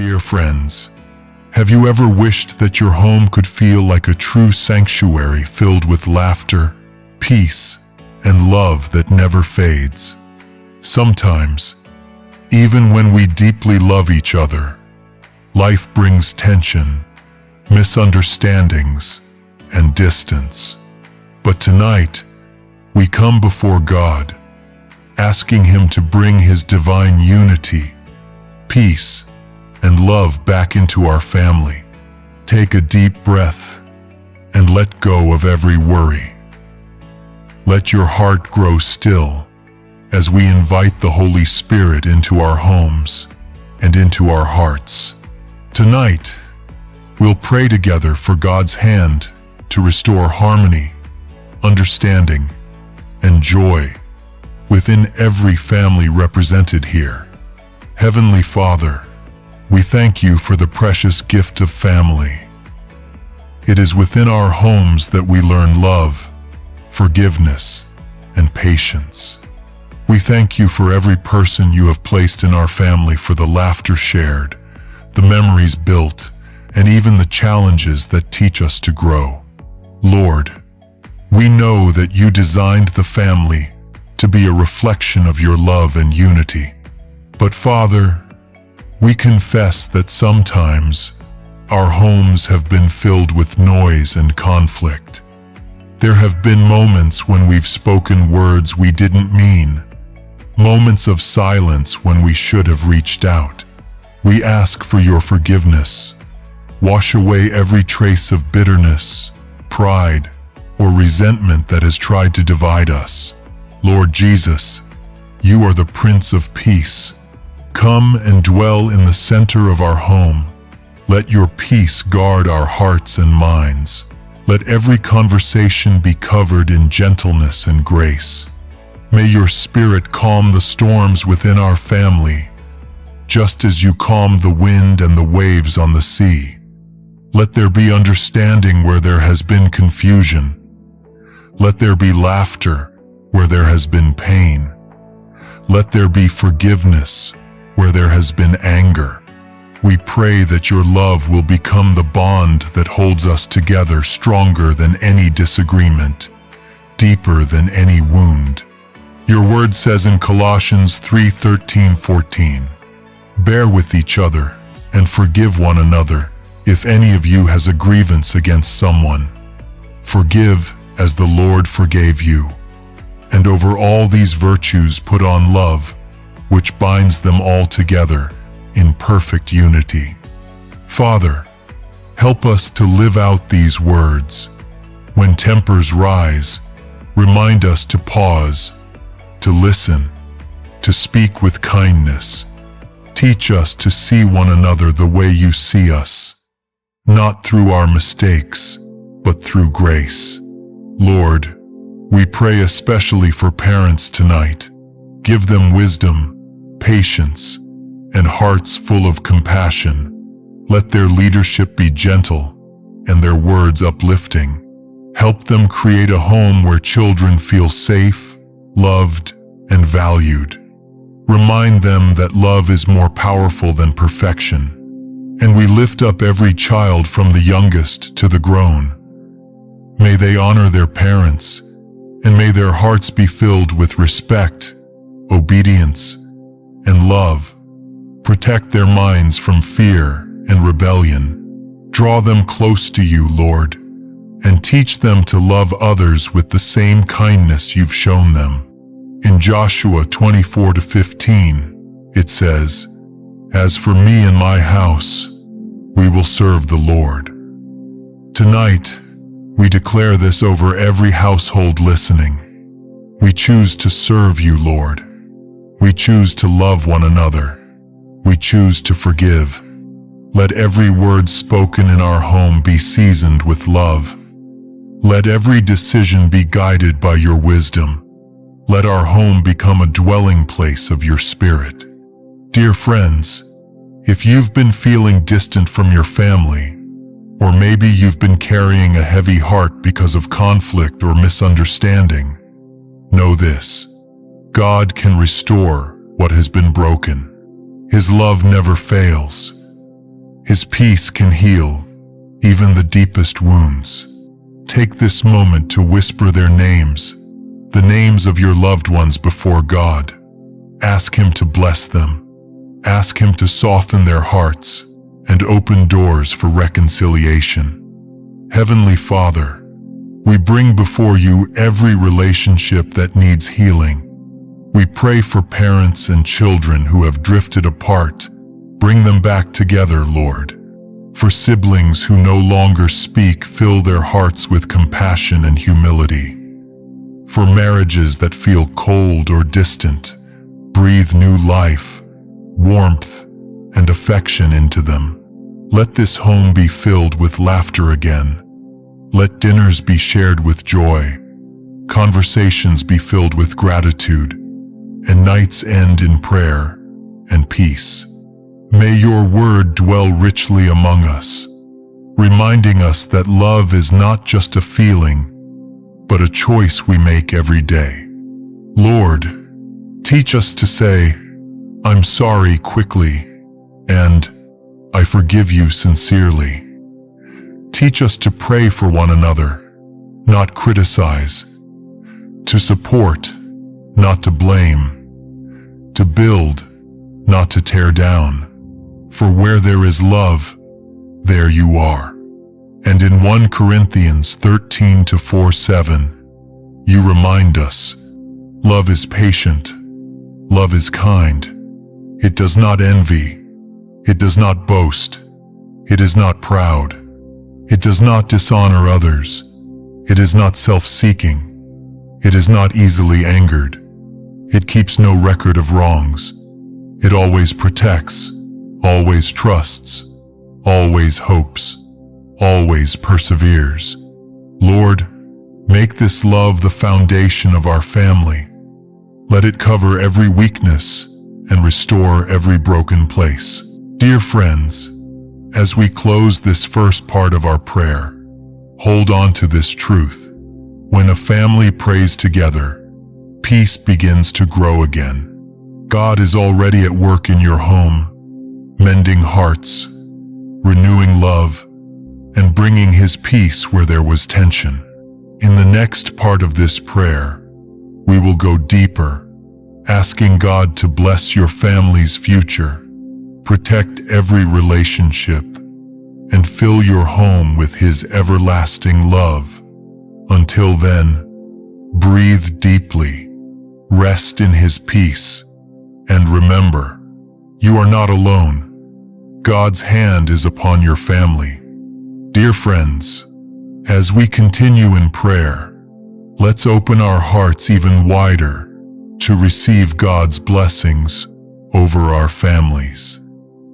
Dear friends, have you ever wished that your home could feel like a true sanctuary filled with laughter, peace, and love that never fades? Sometimes, even when we deeply love each other, life brings tension, misunderstandings, and distance. But tonight, we come before God, asking Him to bring His divine unity, peace, and love back into our family. Take a deep breath and let go of every worry. Let your heart grow still as we invite the Holy Spirit into our homes and into our hearts. Tonight, we'll pray together for God's hand to restore harmony, understanding, and joy within every family represented here. Heavenly Father, we thank you for the precious gift of family. It is within our homes that we learn love, forgiveness, and patience. We thank you for every person you have placed in our family, for the laughter shared, the memories built, and even the challenges that teach us to grow. Lord, we know that you designed the family to be a reflection of your love and unity. But Father, we confess that sometimes our homes have been filled with noise and conflict. There have been moments when we've spoken words we didn't mean, moments of silence when we should have reached out. We ask for your forgiveness. Wash away every trace of bitterness, pride, or resentment that has tried to divide us. Lord Jesus, you are the Prince of Peace. Come and dwell in the center of our home. Let your peace guard our hearts and minds. Let every conversation be covered in gentleness and grace. May your Spirit calm the storms within our family, just as you calmed the wind and the waves on the sea. Let there be understanding where there has been confusion. Let there be laughter where there has been pain. Let there be forgiveness where there has been anger. We pray that your love will become the bond that holds us together, stronger than any disagreement, deeper than any wound. Your word says in Colossians 3:13-14, "Bear with each other and forgive one another. If any of you has a grievance against someone, forgive as the Lord forgave you. And over all these virtues put on love, which binds them all together in perfect unity." Father, help us to live out these words. When tempers rise, remind us to pause, to listen, to speak with kindness. Teach us to see one another the way you see us, not through our mistakes, but through grace. Lord, we pray especially for parents tonight. Give them wisdom, patience, and hearts full of compassion. Let their leadership be gentle and their words uplifting. Help them create a home where children feel safe, loved, and valued. Remind them that love is more powerful than perfection. And we lift up every child from the youngest to the grown. May they honor their parents, and may their hearts be filled with respect, obedience, and love. Protect their minds from fear and rebellion. Draw them close to you, Lord, and teach them to love others with the same kindness you've shown them. In Joshua 24-15, it says, "As for me and my house, we will serve the Lord." Tonight, we declare this over every household listening. We choose to serve you, Lord. We choose to love one another. We choose to forgive. Let every word spoken in our home be seasoned with love. Let every decision be guided by your wisdom. Let our home become a dwelling place of your Spirit. Dear friends, if you've been feeling distant from your family, or maybe you've been carrying a heavy heart because of conflict or misunderstanding, know this: God can restore what has been broken. His love never fails. His peace can heal even the deepest wounds. Take this moment to whisper their names, the names of your loved ones before God. Ask Him to bless them. Ask Him to soften their hearts and open doors for reconciliation. Heavenly Father, we bring before you every relationship that needs healing. We pray for parents and children who have drifted apart. Bring them back together, Lord. For siblings who no longer speak, fill their hearts with compassion and humility. For marriages that feel cold or distant, breathe new life, warmth, and affection into them. Let this home be filled with laughter again. Let dinners be shared with joy, conversations be filled with gratitude, and nights end in prayer and peace. May your word dwell richly among us, reminding us that love is not just a feeling, but a choice we make every day. Lord, teach us to say, "I'm sorry" quickly, and "I forgive you" sincerely. Teach us to pray for one another, not criticize, to support, not to blame, to build, not to tear down. For where there is love, there you are. And in 1 Corinthians 13:4-7, you remind us, love is patient, love is kind, it does not envy, it does not boast, it is not proud, it does not dishonor others, it is not self-seeking, it is not easily angered, it keeps no record of wrongs, it always protects, always trusts, always hopes, always perseveres. Lord, make this love the foundation of our family. Let it cover every weakness and restore every broken place. Dear friends, as we close this first part of our prayer, hold on to this truth. When a family prays together, peace begins to grow again. God is already at work in your home, mending hearts, renewing love, and bringing His peace where there was tension. In the next part of this prayer, we will go deeper, asking God to bless your family's future, protect every relationship, and fill your home with His everlasting love. Until then, breathe deeply, rest in His peace, and remember, you are not alone. God's hand is upon your family. Dear friends, as we continue in prayer, let's open our hearts even wider to receive God's blessings over our families.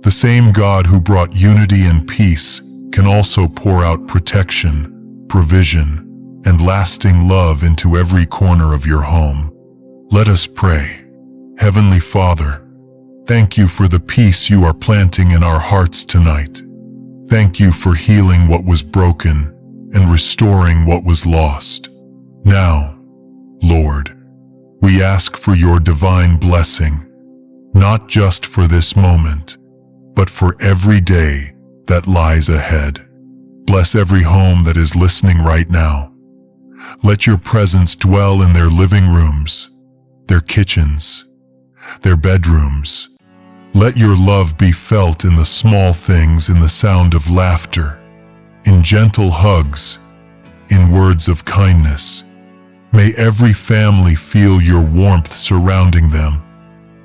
The same God who brought unity and peace can also pour out protection, provision, and lasting love into every corner of your home. Let us pray. Heavenly Father, thank you for the peace you are planting in our hearts tonight. Thank you for healing what was broken and restoring what was lost. Now, Lord, we ask for your divine blessing, not just for this moment, but for every day that lies ahead. Bless every home that is listening right now. Let your presence dwell in their living rooms, their kitchens, their bedrooms. Let your love be felt in the small things, in the sound of laughter, in gentle hugs, in words of kindness. May every family feel your warmth surrounding them,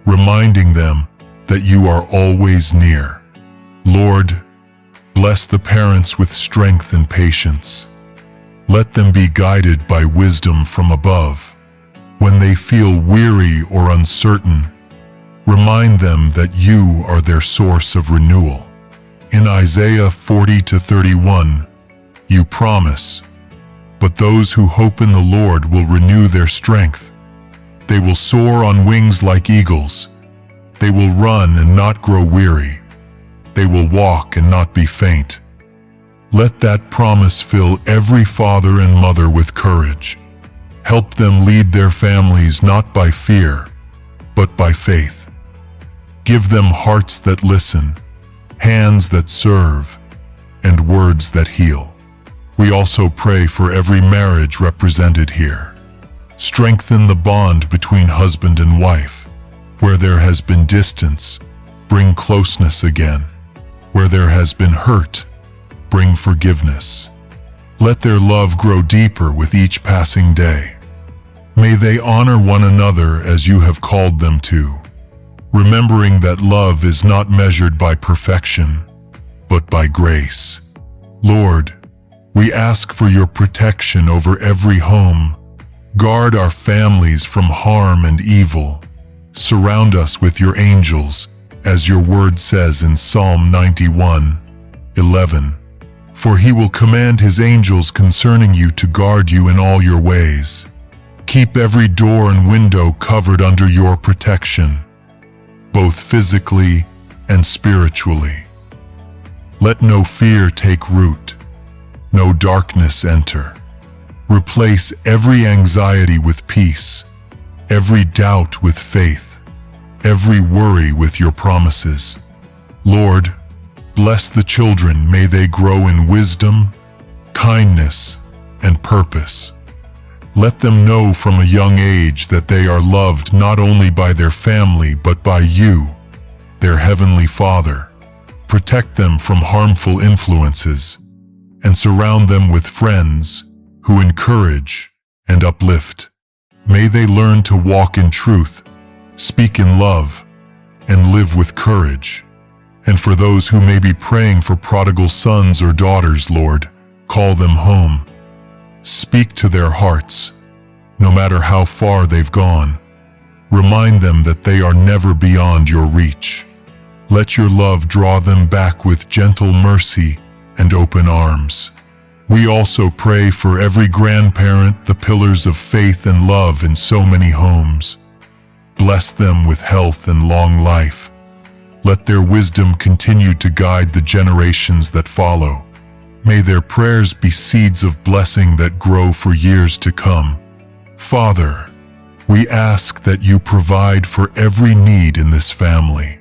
reminding them that you are always near. Lord, bless the parents with strength and patience. Let them be guided by wisdom from above. When they feel weary or uncertain, remind them that you are their source of renewal. In Isaiah 40:31, you promise, "But those who hope in the Lord will renew their strength. They will soar on wings like eagles. They will run and not grow weary. They will walk and not be faint." Let that promise fill every father and mother with courage. Help them lead their families not by fear, but by faith. Give them hearts that listen, hands that serve, and words that heal. We also pray for every marriage represented here. Strengthen the bond between husband and wife. Where there has been distance, bring closeness again. Where there has been hurt, bring forgiveness. Let their love grow deeper with each passing day. May they honor one another as you have called them to, remembering that love is not measured by perfection, but by grace. Lord, we ask for your protection over every home. Guard our families from harm and evil. Surround us with your angels, as your word says in Psalm 91:11. For he will command his angels concerning you to guard you in all your ways. Keep every door and window covered under your protection, both physically and spiritually. Let no fear take root, no darkness enter. Replace every anxiety with peace, every doubt with faith, every worry with your promises. Lord, bless the children. May they grow in wisdom, kindness, and purpose. Let them know from a young age that they are loved not only by their family but by you, their heavenly Father. Protect them from harmful influences and surround them with friends who encourage and uplift. May they learn to walk in truth, speak in love, and live with courage. And for those who may be praying for prodigal sons or daughters, Lord, call them home. Speak to their hearts, no matter how far they've gone. Remind them that they are never beyond your reach. Let your love draw them back with gentle mercy and open arms. We also pray for every grandparent, the pillars of faith and love in so many homes. Bless them with health and long life. Let their wisdom continue to guide the generations that follow. May their prayers be seeds of blessing that grow for years to come. Father, we ask that you provide for every need in this family.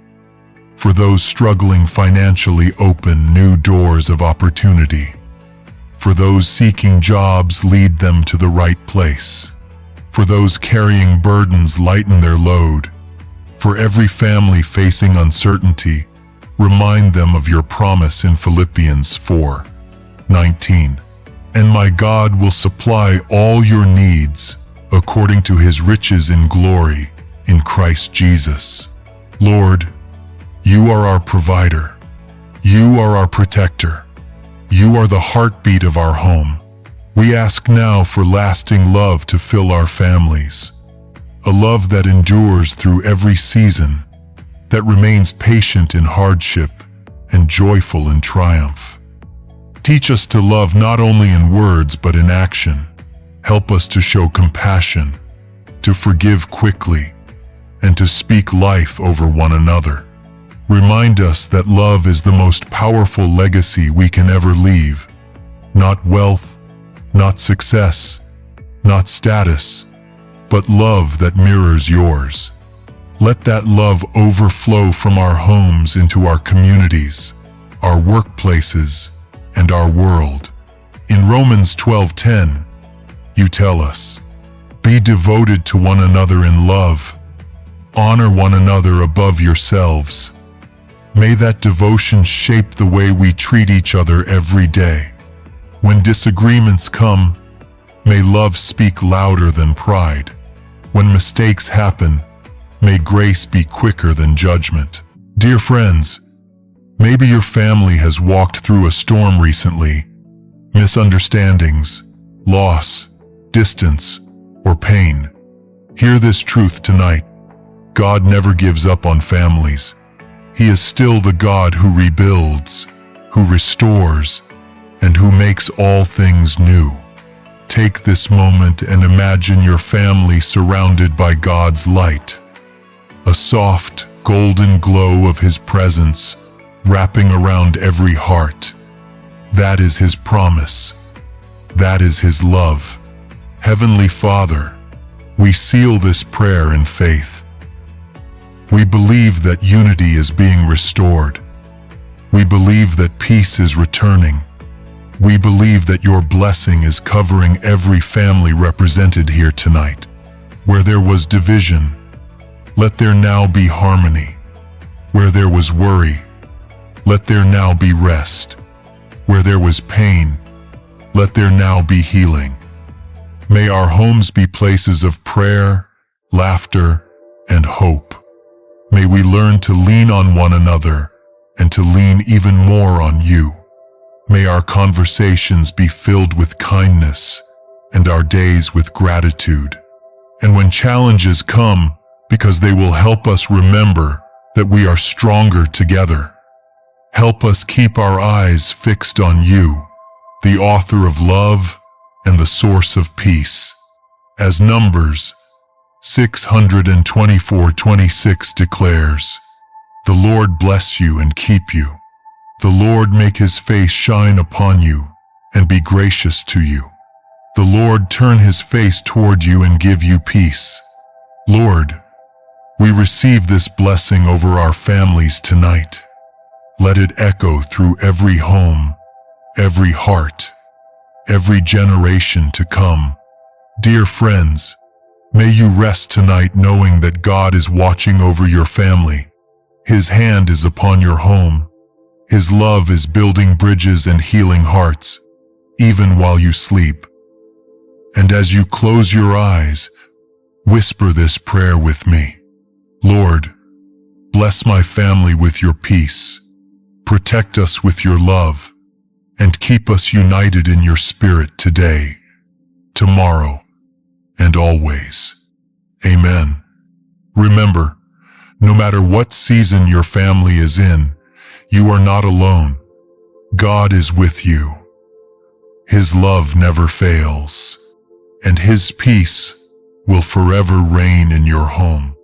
For those struggling financially, open new doors of opportunity. For those seeking jobs, lead them to the right place. For those carrying burdens, lighten their load. For every family facing uncertainty, remind them of your promise in Philippians 4:19. And my God will supply all your needs according to his riches in glory in Christ Jesus. Lord, you are our provider. You are our protector. You are the heartbeat of our home. We ask now for lasting love to fill our families. A love that endures through every season, that remains patient in hardship and joyful in triumph. Teach us to love not only in words but in action. Help us to show compassion, to forgive quickly, and to speak life over one another. Remind us that love is the most powerful legacy we can ever leave. Not wealth, not success, not status, but love that mirrors yours. Let that love overflow from our homes into our communities, our workplaces, and our world. In Romans 12:10, you tell us, be devoted to one another in love. Honor one another above yourselves. May that devotion shape the way we treat each other every day. When disagreements come, may love speak louder than pride. When mistakes happen, may grace be quicker than judgment. Dear friends, maybe your family has walked through a storm recently. Misunderstandings, loss, distance, or pain. Hear this truth tonight. God never gives up on families. He is still the God who rebuilds, who restores, and who makes all things new. Take this moment and imagine your family surrounded by God's light. A soft, golden glow of His presence wrapping around every heart. That is His promise. That is His love. Heavenly Father, we seal this prayer in faith. We believe that unity is being restored, We believe that peace is returning. We believe that your blessing is covering every family represented here tonight. Where there was division, let there now be harmony. Where there was worry, let there now be rest. Where there was pain, let there now be healing. May our homes be places of prayer, laughter, and hope. May we learn to lean on one another and to lean even more on you. May our conversations be filled with kindness and our days with gratitude. And when challenges come, because they will help us remember that we are stronger together. Help us keep our eyes fixed on you, the author of love and the source of peace. As Numbers 624:26 declares, "The Lord bless you and keep you. The Lord make his face shine upon you and be gracious to you. The Lord turn his face toward you and give you peace." Lord, we receive this blessing over our families tonight. Let it echo through every home, every heart, every generation to come. Dear friends, may you rest tonight knowing that God is watching over your family. His hand is upon your home. His love is building bridges and healing hearts, even while you sleep. And as you close your eyes, whisper this prayer with me. Lord, bless my family with your peace. Protect us with your love, and keep us united in your spirit today, tomorrow, and always. Amen. Remember, no matter what season your family is in, you are not alone. God is with you. His love never fails, and his peace will forever reign in your home.